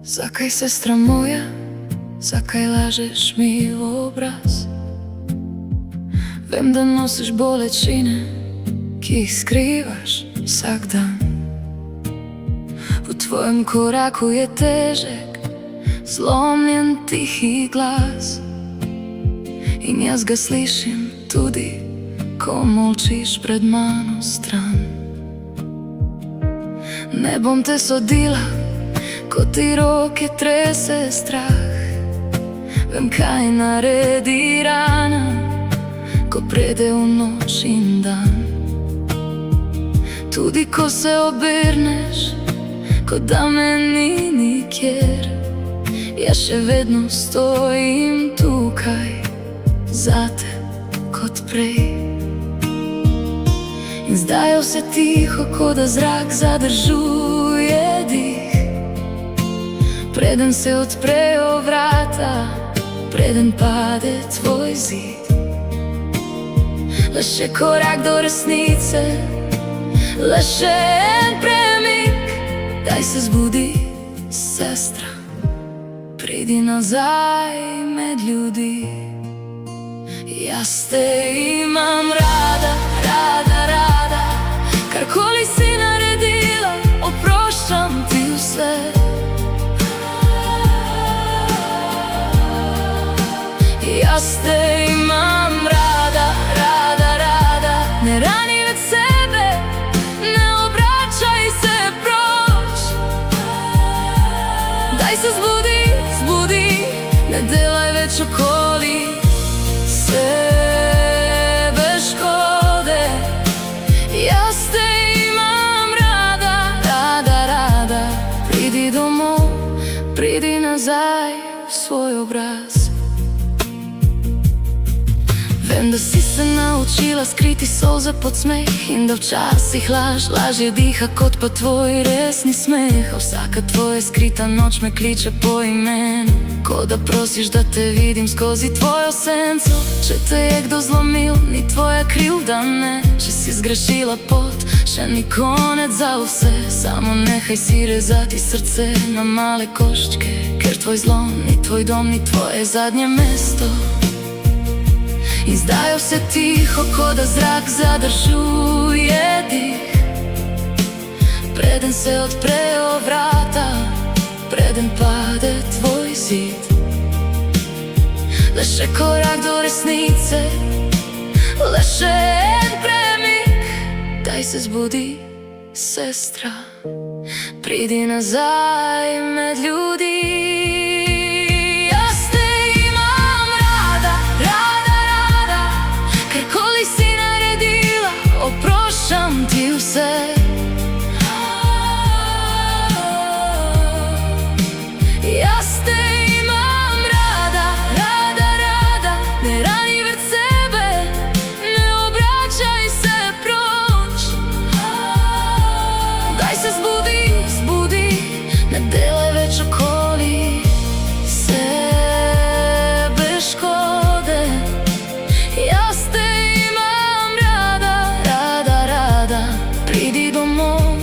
Zakaj, sestra moja, zakaj lažeš mi v obraz? Vem, da nosiš bolečine, ki jih skrivaš vsak dan. V tvojem koraku je težek, zlomljen tihi glas, in jaz ga slišim tudi, ko molčiš pred mano stran. Ne bom te sodila, ko ti roke trese strah. Vem, kaj naredi rana, ko pride v noč in dan. Tudi ko se obrneš, kot da me ni nikjer, jaz še vedno stojim tukaj zate kot prej. In zdaj je vse tiho, kot da zrak zadržuje dih. Preden se odprejo vrata, preden pade tvoj zid. Le še korak do resnice, le še en premik. Daj se zbudi, sestra, pridi nazaj med ljudi. Jaz te imam rada, rada, rada. Karkoli si naredila, oproščam ti vse. Jaz te imam rada, rada, rada. Ne rani več sebe, ne obračaj se proč. Daj se zbudi, zbudi, ne delaj več okoli sebe škode. Jaz te imam rada, rada, rada. Pridi domov, pridi nazaj v svoj obraz. Vem, da si se naučila skriti solze pod smeh, in da včasih laž lažje diha kot pa tvoj resni smeh. A vsaka tvoja skrita noč me kliče po imenu, ko da prosiš, da te vidim skozi tvojo senco. Če te je kdo zlomil, ni tvoja krivda, ne. Če si zgrešila pot, še ni konec za vse. Samo nehaj si rezati srce na male koščke, ker tvoj zlom ni tvoj dom, ni tvoje zadnje mesto. In zdaj je vse tiho, kot da zrak zadržuje dih. Preden se odprejo vrata, preden pade tvoj zid. Le še korak do resnice, le še en premik. Daj se zbudi, sestra, pridi nazaj med ljudi. Oproščam ti vse. Jaz te imam rada, rada, rada. Ne rani več sebe, ne obračaj se proč. Daj se zbudi, zbudi, ne delaj več okoli sebe škode. Jaz te pridi domov,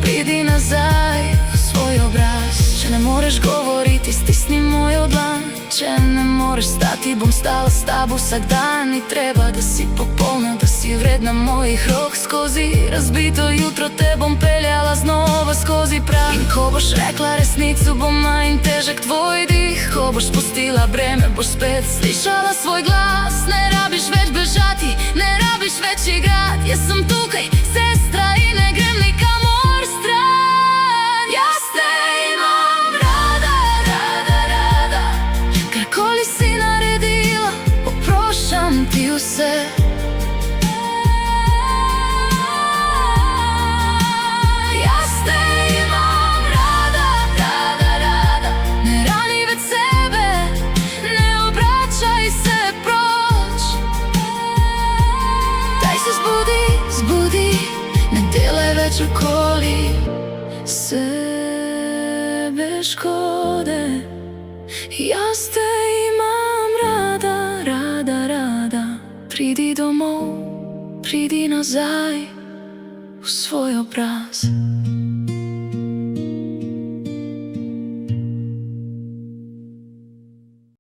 pridi nazaj v svoj obraz. Če ne moreš govoriti, stisni mojo dlan. Če ne moreš stati, bom stala s tabo vsak dan. Ni treba, da si popolna, da si vredna mojih rok. Skozi razbito jutro te bom peljala znova skozi prah. In ko boš rekla resnico, bo manj težek tvoj dih. Ko boš spustila breme, boš spet slišala svoj glas. Ne rabiš več bežati, ne rabiš več igrati. Jaz sem tukaj, sestra, in ne grem nikamor stran. Jaz te imam rada, rada, rada. Karkoli si naredila, oproščam ti vse. Jaz te imam rada, rada, rada. Ne rani več sebe, ne obračaj se proč. Daj se zbudi, zbudi, ne delaj več okoli sebe škode. Jaz te imam rada, rada, rada. Pridi domov, pridi nazaj v svoj obraz.